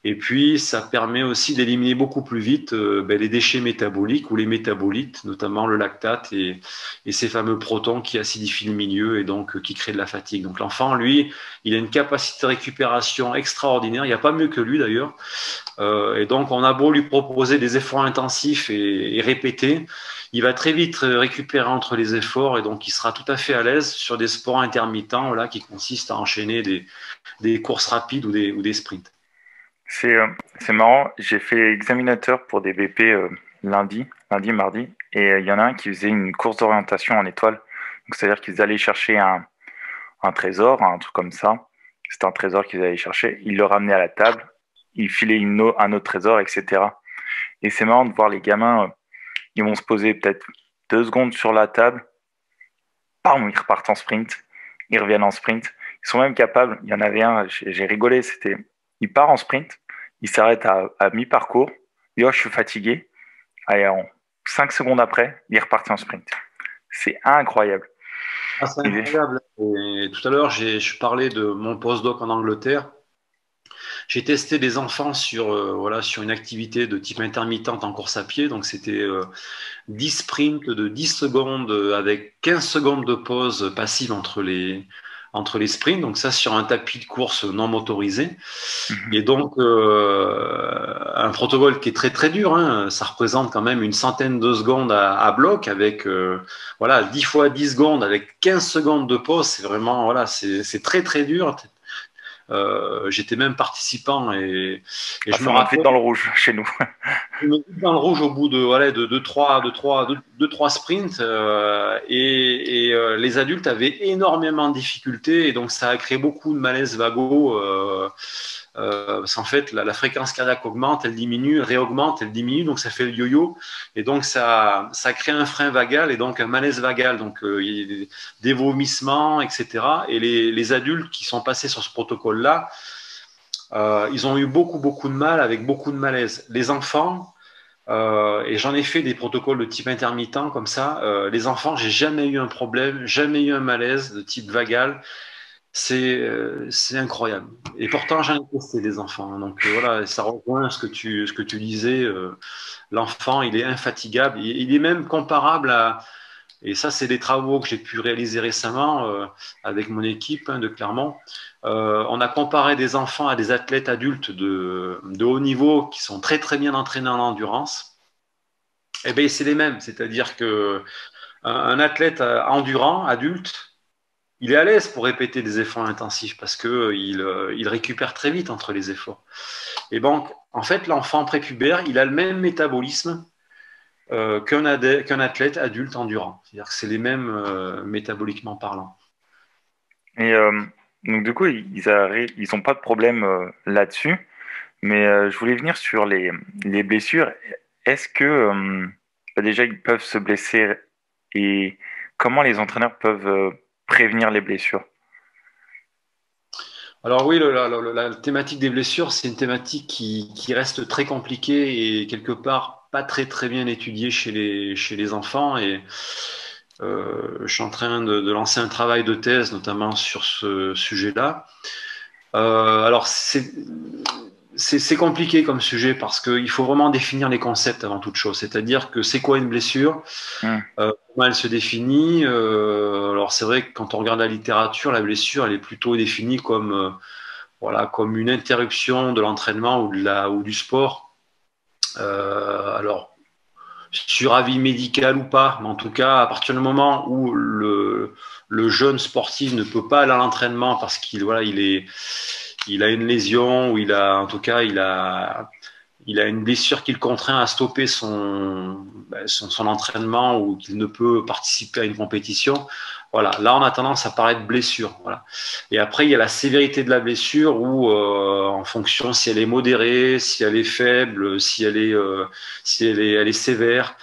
Et puis, ça permet aussi d'éliminer beaucoup plus vite les déchets métaboliques ou les métabolites, notamment le lactate et ces fameux protons qui acidifient le milieu et donc qui créent de la fatigue. Donc, l'enfant, lui, il a une capacité de récupération extraordinaire. Il n'y a pas mieux que lui, d'ailleurs. Et donc, on a beau lui proposer des efforts intensifs et répétés, il va très vite récupérer entre les efforts et donc il sera tout à fait à l'aise sur des sports intermittents qui consistent à enchaîner des courses rapides ou des sprints. C'est marrant, j'ai fait examinateur pour des BP lundi, mardi, et il y en a un qui faisait une course d'orientation en étoile. Donc, c'est-à-dire qu'ils allaient chercher un trésor, un truc comme ça. C'était un trésor qu'ils allaient chercher. Ils le ramenaient à la table, ils filaient un autre trésor, etc. Et c'est marrant de voir les gamins, ils vont se poser peut-être 2 secondes sur la table, bam, ils repartent en sprint, ils reviennent en sprint. Ils sont même capables, il y en avait un, j'ai rigolé, il part en sprint, il s'arrête à mi-parcours, il dit oh, je suis fatigué. Allez, 5 secondes après, il est reparti en sprint. C'est incroyable. Ah, c'est incroyable. Et tout à l'heure, je parlais de mon postdoc en Angleterre. J'ai testé des enfants sur une activité de type intermittente en course à pied. Donc, c'était 10 sprints de 10 secondes avec 15 secondes de pause passive entre les entre les sprints, donc ça sur un tapis de course non motorisé. Mhm. Et donc, un protocole qui est très très dur, hein, ça représente quand même une centaine de secondes à bloc avec voilà, 10 fois 10 secondes avec 15 secondes de pause. C'est vraiment, voilà, c'est très très dur. J'étais même participant et Ah, je me ça monte vite rappelle, dans le rouge chez nous. je me suis dans le rouge au bout de, voilà, de trois sprints les adultes avaient énormément de difficultés et donc ça a créé beaucoup de malaise vagos. Parce qu'en fait, la fréquence cardiaque augmente, elle diminue, réaugmente, elle diminue, donc ça fait le yo-yo. Et donc, ça crée un frein vagal et donc un malaise vagal. Donc, il y a des vomissements, etc. Et les adultes qui sont passés sur ce protocole-là, ils ont eu beaucoup, beaucoup de mal avec beaucoup de malaise. Les enfants, et j'en ai fait des protocoles de type intermittent comme ça, les enfants, j'ai jamais eu un problème, jamais eu un malaise de type vagal. C'est incroyable. Et pourtant, j'en ai testé des enfants, hein. Donc voilà, ça rejoint ce que tu disais. L'enfant, il est infatigable. Il est même comparable à. Et ça, c'est des travaux que j'ai pu réaliser récemment avec mon équipe hein, de Clermont. On a comparé des enfants à des athlètes adultes de haut niveau qui sont très très bien entraînés en endurance. Eh bien, c'est les mêmes. C'est-à-dire que un athlète endurant, adulte, il est à l'aise pour répéter des efforts intensifs parce qu'il récupère très vite entre les efforts. Et donc, en fait, l'enfant prépubère, il a le même métabolisme qu'un athlète adulte endurant. C'est-à-dire que c'est les mêmes métaboliquement parlant. Et donc, du coup, ils ont pas de problème là-dessus. Mais je voulais venir sur les blessures. Est-ce que bah, déjà ils peuvent se blesser et comment les entraîneurs peuvent prévenir les blessures? Alors oui, la thématique des blessures, c'est une thématique qui reste très compliquée et quelque part pas très très bien étudiée chez les enfants. Et je suis en train de lancer un travail de thèse, notamment sur ce sujet-là. Alors c'est compliqué comme sujet parce qu'il faut vraiment définir les concepts avant toute chose. C'est-à-dire que c'est quoi une blessure, Hmm. comment elle se définit. Alors c'est vrai que quand on regarde la littérature, la blessure, elle est plutôt définie comme voilà, comme une interruption de l'entraînement ou du sport. Alors, sur avis médical ou pas, mais en tout cas, à partir du moment où le jeune sportif ne peut pas aller à l'entraînement parce qu'il voilà, il a une lésion ou en tout cas, il a une blessure qui le contraint à stopper son entraînement ou qu'il ne peut participer à une compétition. Voilà, là on a tendance à parler de blessure. Voilà. Et après, il y a la sévérité de la blessure où, en fonction si elle est modérée, si elle est faible, si elle est sévère,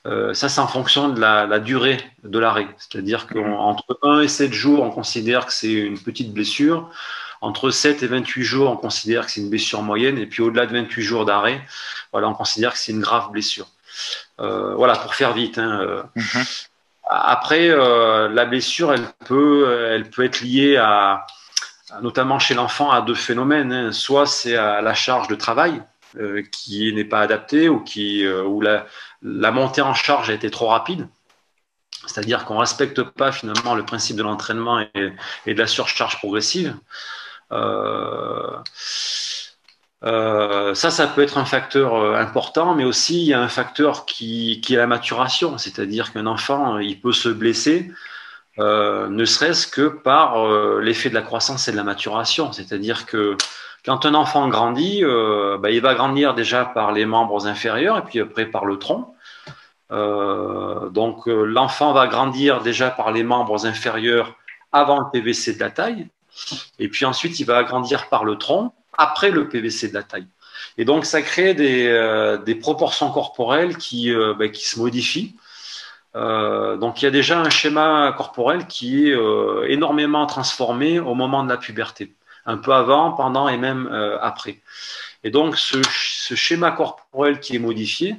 ça c'est en fonction de la durée de l'arrêt. C'est-à-dire Mhm. qu'entre 1 et 7 jours, on considère que c'est une petite blessure. Entre 7 et 28 jours, on considère que c'est une blessure moyenne. Et puis au-delà de 28 jours d'arrêt, voilà, on considère que c'est une grave blessure. Voilà, pour faire vite. Hein. Mhm. Après, la blessure, elle peut être liée notamment chez l'enfant, à deux phénomènes, hein. Soit c'est à la charge de travail qui n'est pas adaptée ou la montée en charge a été trop rapide. C'est-à-dire qu'on ne respecte pas finalement le principe de l'entraînement et de la surcharge progressive. Euh, ça peut être un facteur important, mais aussi il y a un facteur qui est la maturation, c'est-à-dire qu'un enfant, il peut se blesser, ne serait-ce que par l'effet de la croissance et de la maturation, c'est-à-dire que quand un enfant grandit, il va grandir déjà par les membres inférieurs et puis après par le tronc. Donc l'enfant va grandir déjà par les membres inférieurs avant le PVC de la taille. Et puis ensuite, il va agrandir par le tronc après le PVC de la taille. Et donc, ça crée des proportions corporelles qui se modifient. Donc, il y a déjà un schéma corporel qui est énormément transformé au moment de la puberté, un peu avant, pendant et même après. Et donc, ce schéma corporel qui est modifié,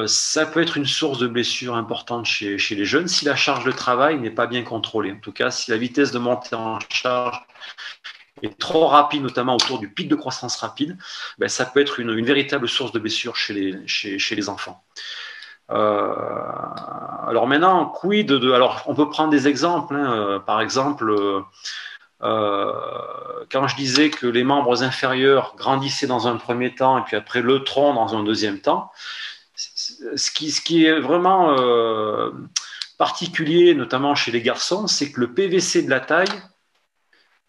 ça peut être une source de blessure importante chez les jeunes si la charge de travail n'est pas bien contrôlée. En tout cas, si la vitesse de montée en charge est trop rapide, notamment autour du pic de croissance rapide, ça peut être une véritable source de blessure chez les enfants. Alors maintenant, quid de. Alors, on peut prendre des exemples. Hein. Par exemple, quand je disais que les membres inférieurs grandissaient dans un premier temps et puis après le tronc dans un deuxième temps, ce qui est vraiment particulier, notamment chez les garçons, c'est que le PVC de la taille,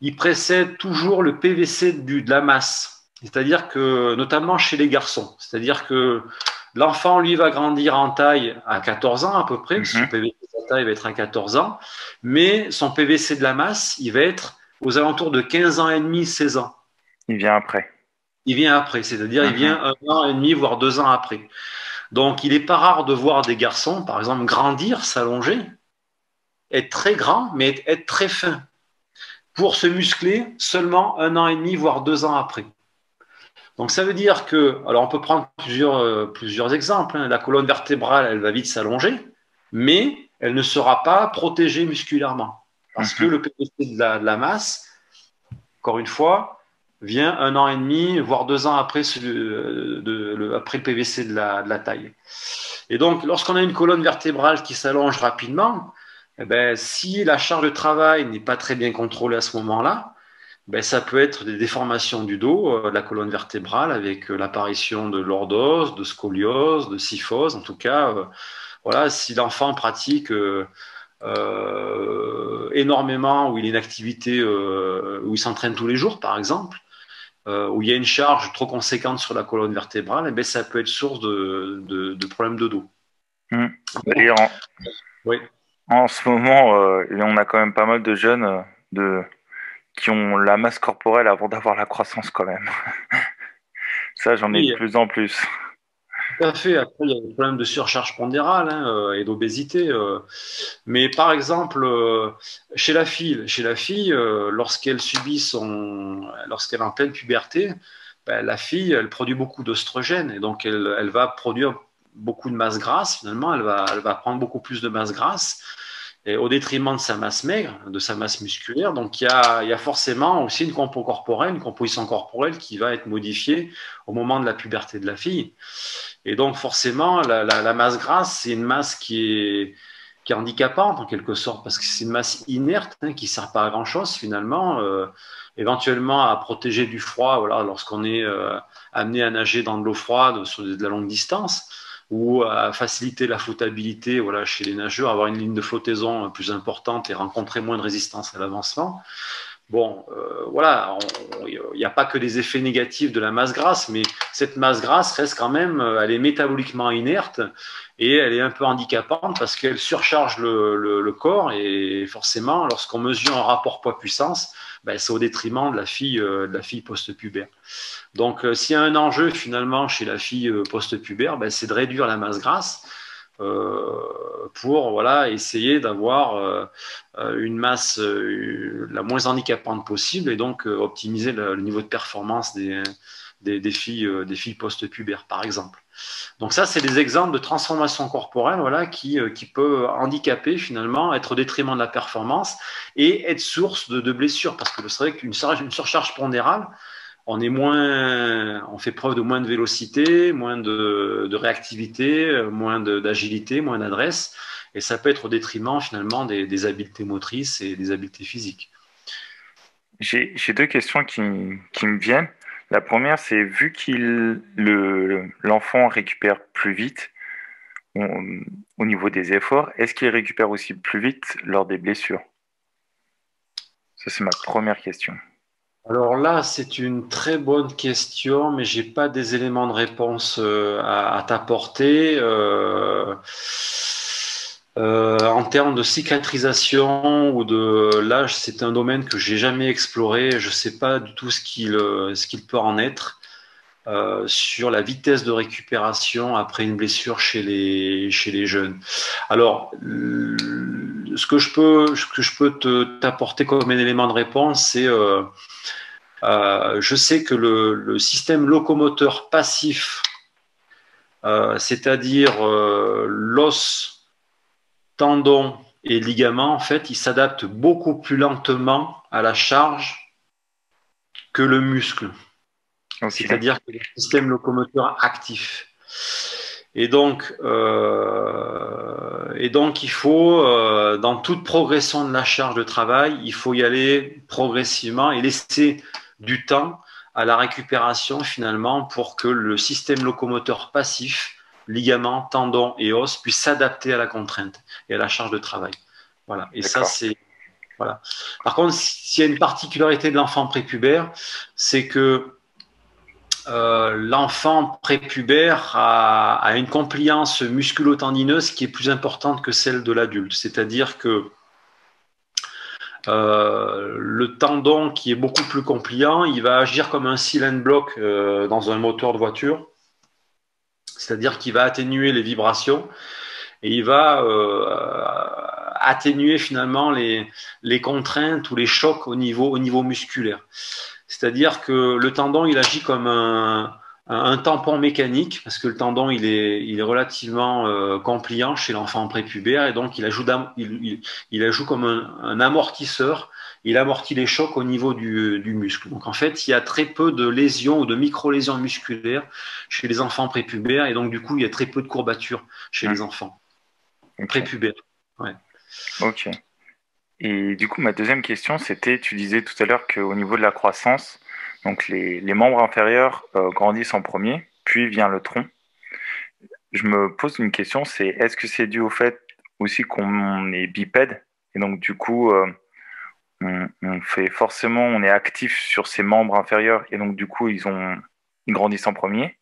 il précède toujours le PVC de la masse. C'est-à-dire que, notamment chez les garçons, c'est-à-dire que l'enfant, lui, va grandir en taille à 14 ans à peu près, son PVC de la taille va être à 14 ans, mais son PVC de la masse, il va être aux alentours de 15 ans et demi, 16 ans. Il vient après. Il vient après, c'est-à-dire il vient 1 an et demi, voire 2 ans après. Donc, il n'est pas rare de voir des garçons, par exemple, grandir, s'allonger, être très grand, mais être très fin, pour se muscler seulement 1 an et demi, voire 2 ans après. Donc, ça veut dire que, alors on peut prendre plusieurs exemples. Hein. La colonne vertébrale, elle va vite s'allonger, mais elle ne sera pas protégée musculairement. Parce que le PVC de la masse, encore une fois, vient 1 an et demi, voire 2 ans après, après le PVC de la taille. Et donc, lorsqu'on a une colonne vertébrale qui s'allonge rapidement, eh ben, si la charge de travail n'est pas très bien contrôlée à ce moment-là, ben, ça peut être des déformations du dos, de la colonne vertébrale, avec l'apparition de lordose, de scoliose, de kyphose. En tout cas, voilà, si l'enfant pratique énormément, où il a une activité, où il s'entraîne tous les jours, par exemple, où il y a une charge trop conséquente sur la colonne vertébrale, eh bien, ça peut être source de problèmes de dos. D'ailleurs, Oui. en ce moment, on a quand même pas mal de jeunes qui ont la masse corporelle avant d'avoir la croissance quand même. Ça, j'en ai de plus en plus. Tout à fait. Après, il y a des problèmes de surcharge pondérale et d'obésité. Mais par exemple, chez la fille, lorsqu'elle lorsqu'elle est en pleine puberté, ben, la fille, elle produit beaucoup d'oestrogènes et donc elle va produire beaucoup de masse grasse. Finalement, elle va prendre beaucoup plus de masse grasse et au détriment de sa masse maigre, de sa masse musculaire. Donc, il y a forcément aussi une composition corporelle qui va être modifiée au moment de la puberté de la fille. Et donc, forcément, la masse grasse, c'est une masse qui est handicapante en quelque sorte, parce que c'est une masse inerte qui ne sert pas à grand-chose finalement, éventuellement à protéger du froid voilà, lorsqu'on est amené à nager dans de l'eau froide sur de la longue distance, ou à faciliter la flottabilité voilà, chez les nageurs, avoir une ligne de flottaison plus importante et rencontrer moins de résistance à l'avancement. Bon, voilà, il n'y a pas que des effets négatifs de la masse grasse, mais cette masse grasse reste quand même, elle est métaboliquement inerte et elle est un peu handicapante parce qu'elle surcharge le corps et forcément, lorsqu'on mesure un rapport poids-puissance, ben, c'est au détriment de la fille post-pubère. Donc, s'il y a un enjeu finalement chez la fille post-pubère, ben, c'est de réduire la masse grasse. Pour voilà, essayer d'avoir une masse la moins handicapante possible et donc optimiser le niveau de performance des filles post-pubères, par exemple. Donc ça, c'est des exemples de transformation corporelle voilà, qui peut handicaper finalement, être au détriment de la performance et être source de blessures. Parce que c'est vrai qu'une surcharge pondérale, on fait preuve de moins de vélocité, moins de réactivité, moins d'agilité, moins d'adresse, et ça peut être au détriment finalement des habiletés motrices et des habiletés physiques. J'ai deux questions qui me viennent. La première, c'est vu l'enfant récupère plus vite au niveau des efforts, est-ce qu'il récupère aussi plus vite lors des blessures? Ça, c'est ma première question. Alors là, c'est une très bonne question, mais j'ai pas des éléments de réponse à t'apporter. En termes de cicatrisation ou de l'âge, c'est un domaine que j'ai jamais exploré. Je sais pas du tout ce qu'il peut en être sur la vitesse de récupération après une blessure chez les jeunes. Alors, ce que je peux t'apporter comme un élément de réponse, c'est je sais que le système locomoteur passif, c'est-à-dire l'os, tendon et ligament, en fait, il s'adapte beaucoup plus lentement à la charge que le muscle. Okay. C'est-à-dire que le système locomoteur actif. Et donc, il faut, dans toute progression de la charge de travail, il faut y aller progressivement et laisser du temps à la récupération finalement pour que le système locomoteur passif, ligaments, tendons et os, puisse s'adapter à la contrainte et à la charge de travail. Voilà. Et ça, c'est voilà. Par contre, s'il y a une particularité de l'enfant prépubère, c'est que l'enfant prépubère a une compliance musculo-tendineuse qui est plus importante que celle de l'adulte. C'est-à-dire que le tendon qui est beaucoup plus compliant, il va agir comme un silent block dans un moteur de voiture. C'est-à-dire qu'il va atténuer les vibrations et il va atténuer finalement les contraintes ou les chocs au niveau musculaire. C'est-à-dire que le tendon, il agit comme un tampon mécanique, parce que le tendon, il est relativement compliant chez l'enfant prépubère, et donc il ajoute comme un amortisseur. Il amortit les chocs au niveau du muscle. Donc en fait, il y a très peu de lésions ou de micro-lésions musculaires chez les enfants prépubères, et donc du coup, il y a très peu de courbatures chez les enfants prépubères. Ouais. Ok. Et du coup, ma deuxième question, c'était, tu disais tout à l'heure qu'au niveau de la croissance, donc les membres inférieurs grandissent en premier, puis vient le tronc. Je me pose une question, c'est est-ce que c'est dû au fait aussi qu'on est bipède et donc du coup on fait forcément, on est actif sur ces membres inférieurs et donc du coup ils grandissent en premier.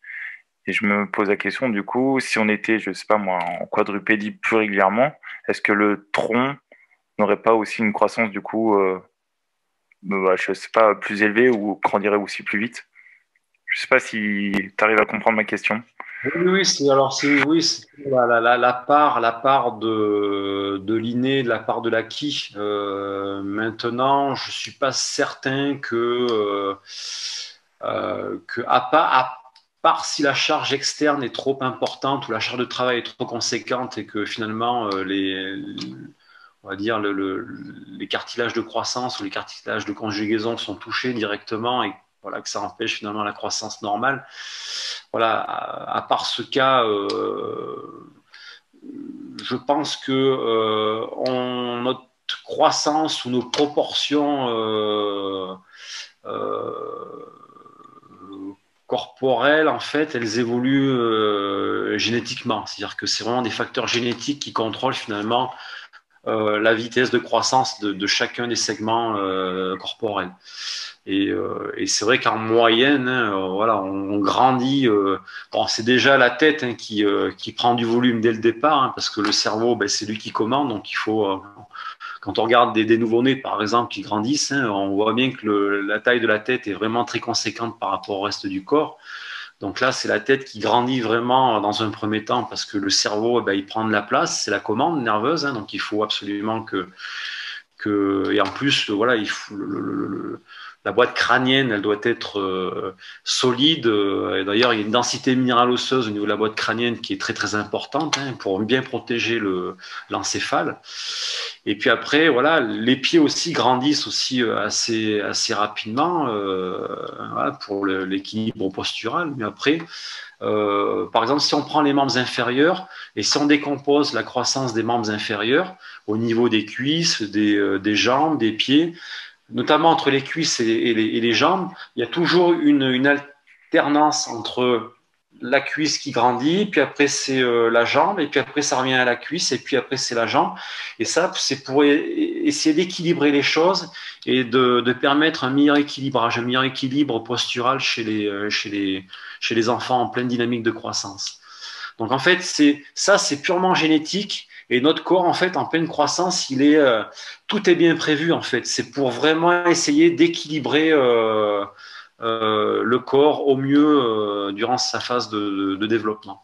Et je me pose la question du coup, si on était, je sais pas moi, en quadrupédie plus régulièrement, est-ce que le tronc n'aurait pas aussi une croissance du coup, je sais pas, plus élevée ou grandirait aussi plus vite? Je sais pas si tu arrives à comprendre ma question. Oui, oui, c'est la part de l'inné, de la part de l'acquis. Maintenant, je suis pas certain que à part si la charge externe est trop importante ou la charge de travail est trop conséquente et que finalement on va dire les cartilages de croissance ou les cartilages de conjugaison sont touchés directement et voilà, que ça empêche finalement la croissance normale. Voilà, à part ce cas, je pense que notre croissance ou nos proportions corporelles, en fait, elles évoluent génétiquement. C'est-à-dire que c'est vraiment des facteurs génétiques qui contrôlent finalement la vitesse de croissance de chacun des segments corporels. Et c'est vrai qu'en moyenne, voilà, on grandit. Bon, c'est déjà la tête qui prend du volume dès le départ, parce que le cerveau, ben, c'est lui qui commande. Donc il faut, quand on regarde des nouveau-nés, par exemple, qui grandissent, on voit bien que la taille de la tête est vraiment très conséquente par rapport au reste du corps. Donc là, c'est la tête qui grandit vraiment dans un premier temps parce que le cerveau, il prend de la place, c'est la commande nerveuse, donc il faut absolument et en plus, voilà, il faut la boîte crânienne, elle doit être solide. Et d'ailleurs, il y a une densité minérale osseuse au niveau de la boîte crânienne qui est très très importante pour bien protéger l'encéphale. Et puis après, voilà, les pieds aussi grandissent aussi assez rapidement voilà, pour l'équilibre postural. Mais après, par exemple, si on prend les membres inférieurs et si on décompose la croissance des membres inférieurs au niveau des cuisses, des jambes, des pieds, notamment entre les cuisses et les jambes, il y a toujours une alternance entre la cuisse qui grandit, puis après c'est la jambe, et puis après ça revient à la cuisse, et puis après c'est la jambe. Et ça, c'est pour essayer d'équilibrer les choses et de permettre un meilleur équilibrage, un meilleur équilibre postural chez les enfants en pleine dynamique de croissance. Donc en fait, c'est purement génétique. Et notre corps, en fait, en pleine croissance, tout est bien prévu, en fait. C'est pour vraiment essayer d'équilibrer le corps au mieux durant sa phase de développement.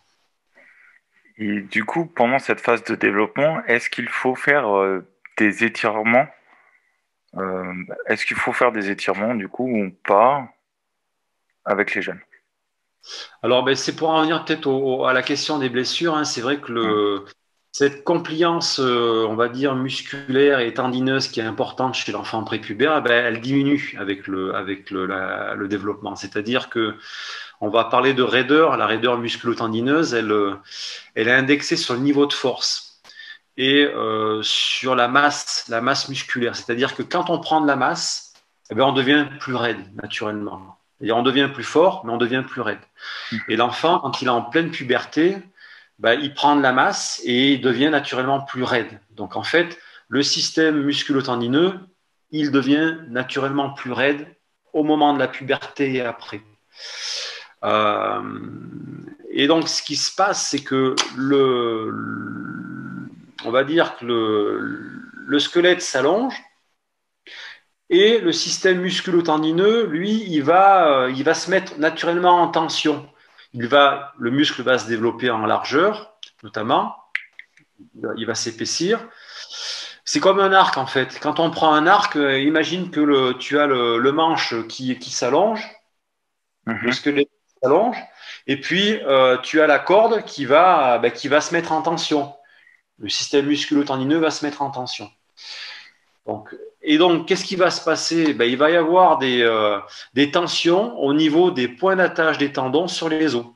Et du coup, pendant cette phase de développement, est-ce qu'il faut faire des étirements? Est-ce qu'il faut faire des étirements, du coup, ou pas, avec les jeunes? Alors, c'est pour en venir peut-être à la question des blessures. C'est vrai que cette compliance, on va dire, musculaire et tendineuse qui est importante chez l'enfant prépubère, elle diminue avec le développement. C'est-à-dire que on va parler de raideur. La raideur musculo-tendineuse, elle est indexée sur le niveau de force et sur la masse musculaire. C'est-à-dire que quand on prend de la masse, eh bien, on devient plus raide naturellement. C'est-à-dire on devient plus fort, mais on devient plus raide. Et l'enfant, quand il est en pleine puberté, ben, il prend de la masse et il devient naturellement plus raide. Donc en fait, le système musculo-tendineux, il devient naturellement plus raide au moment de la puberté et après. Euh, et donc ce qui se passe, c'est que on va dire que le squelette s'allonge et le système musculo-tendineux, lui, il va se mettre naturellement en tension. Le muscle va se développer en largeur, notamment. Il va s'épaissir. C'est comme un arc, en fait. Quand on prend un arc, imagine que tu as le manche qui s'allonge, le squelette s'allonge, et puis tu as la corde qui va se mettre en tension. Le système musculo-tendineux va se mettre en tension. Donc, qu'est-ce qui va se passer? Il va y avoir des tensions au niveau des points d'attache des tendons sur les os.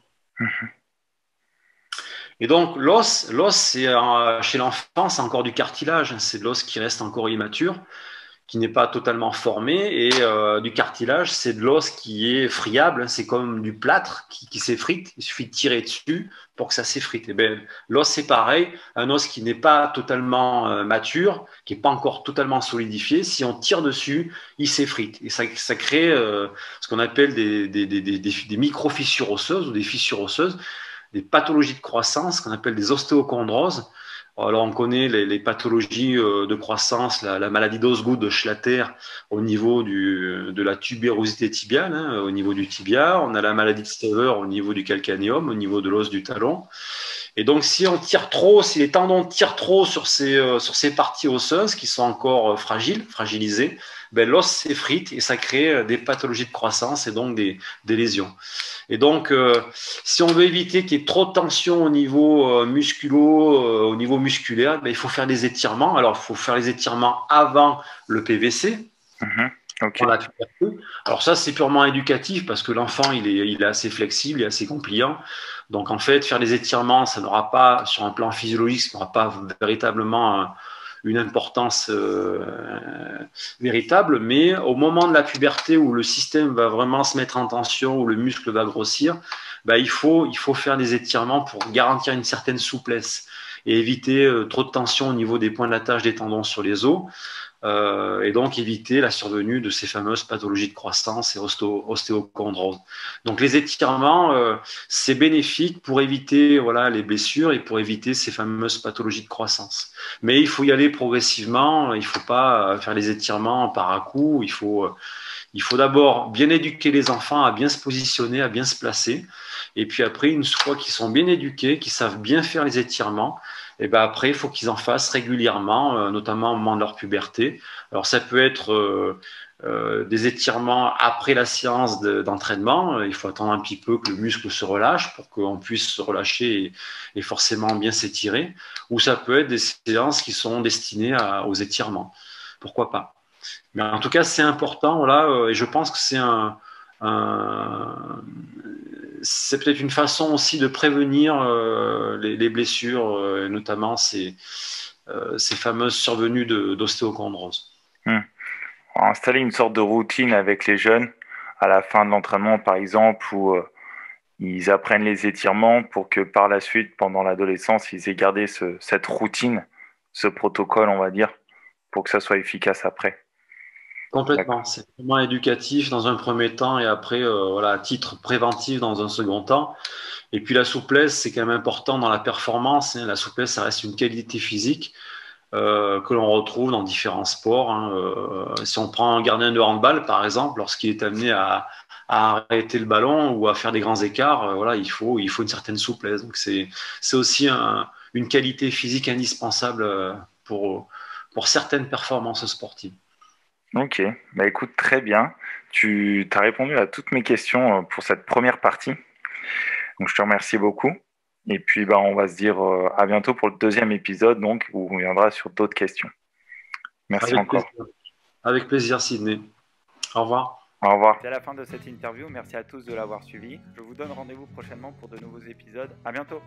Et donc, l'os, chez l'enfant, c'est encore du cartilage. C'est de l'os qui reste encore immature, qui n'est pas totalement formé. Et du cartilage, c'est de l'os qui est friable. C'est comme du plâtre qui s'effrite. Il suffit de tirer dessus pour que ça s'effrite. Et bien, l'os, c'est pareil. Un os qui n'est pas totalement mature, qui n'est pas encore totalement solidifié, si on tire dessus, il s'effrite. Et ça crée ce qu'on appelle des micro-fissures osseuses ou des fissures osseuses, des pathologies de croissance qu'on appelle des ostéochondroses. Alors, on connaît les pathologies de croissance, la maladie d'Osgood de Schlatter au niveau de la tubérosité tibiale, au niveau du tibia. On a la maladie de Staver au niveau du calcanéum, au niveau de l'os du talon. Et donc, si les tendons tirent trop sur ces parties osseuses qui sont encore fragilisées, l'os s'effrite et ça crée des pathologies de croissance et donc des lésions. Et donc, si on veut éviter qu'il y ait trop de tension au niveau au niveau musculaire, il faut faire des étirements. Alors, il faut faire les étirements avant le PVC. Okay. Alors ça, c'est purement éducatif parce que l'enfant, il est assez flexible, il est assez compliant. Donc, en fait, faire des étirements, ça n'aura pas, sur un plan physiologique, ça n'aura pas véritablement une importance véritable, mais au moment de la puberté où le système va vraiment se mettre en tension, où le muscle va grossir, il faut faire des étirements pour garantir une certaine souplesse et éviter trop de tension au niveau des points d'attache des tendons sur les os. Et donc éviter la survenue de ces fameuses pathologies de croissance et ostéochondrose. Donc les étirements, c'est bénéfique pour éviter les blessures et pour éviter ces fameuses pathologies de croissance. Mais il faut y aller progressivement, il ne faut pas faire les étirements par à coup, il faut d'abord bien éduquer les enfants à bien se positionner, à bien se placer. Et puis après, une fois qu'ils sont bien éduqués, qu'ils savent bien faire les étirements, et après, il faut qu'ils en fassent régulièrement, notamment au moment de leur puberté. Alors, ça peut être des étirements après la séance d'entraînement. Il faut attendre un petit peu que le muscle se relâche pour qu'on puisse se relâcher et forcément bien s'étirer. Ou ça peut être des séances qui sont destinées aux étirements. Pourquoi pas? Mais en tout cas, c'est important, et je pense que c'est peut-être une façon aussi de prévenir les blessures, notamment ces fameuses survenues d'ostéochondrose. Installer une sorte de routine avec les jeunes à la fin de l'entraînement, par exemple, où ils apprennent les étirements pour que par la suite, pendant l'adolescence, ils aient gardé cette routine, ce protocole, on va dire, pour que ça soit efficace après. Complètement. C'est vraiment éducatif dans un premier temps et après, à titre préventif dans un second temps. Et puis la souplesse, c'est quand même important dans la performance. La souplesse, ça reste une qualité physique que l'on retrouve dans différents sports. Si on prend un gardien de handball, par exemple, lorsqu'il est amené à arrêter le ballon ou à faire des grands écarts, il faut une certaine souplesse. Donc c'est aussi une qualité physique indispensable pour certaines performances sportives. Ok, écoute, très bien. Tu as répondu à toutes mes questions pour cette première partie. Donc je te remercie beaucoup. Et puis on va se dire à bientôt pour le deuxième épisode, donc, où on viendra sur d'autres questions. Merci encore. Avec plaisir, Sydney. Au revoir. Au revoir. C'est la fin de cette interview. Merci à tous de l'avoir suivi. Je vous donne rendez-vous prochainement pour de nouveaux épisodes. À bientôt.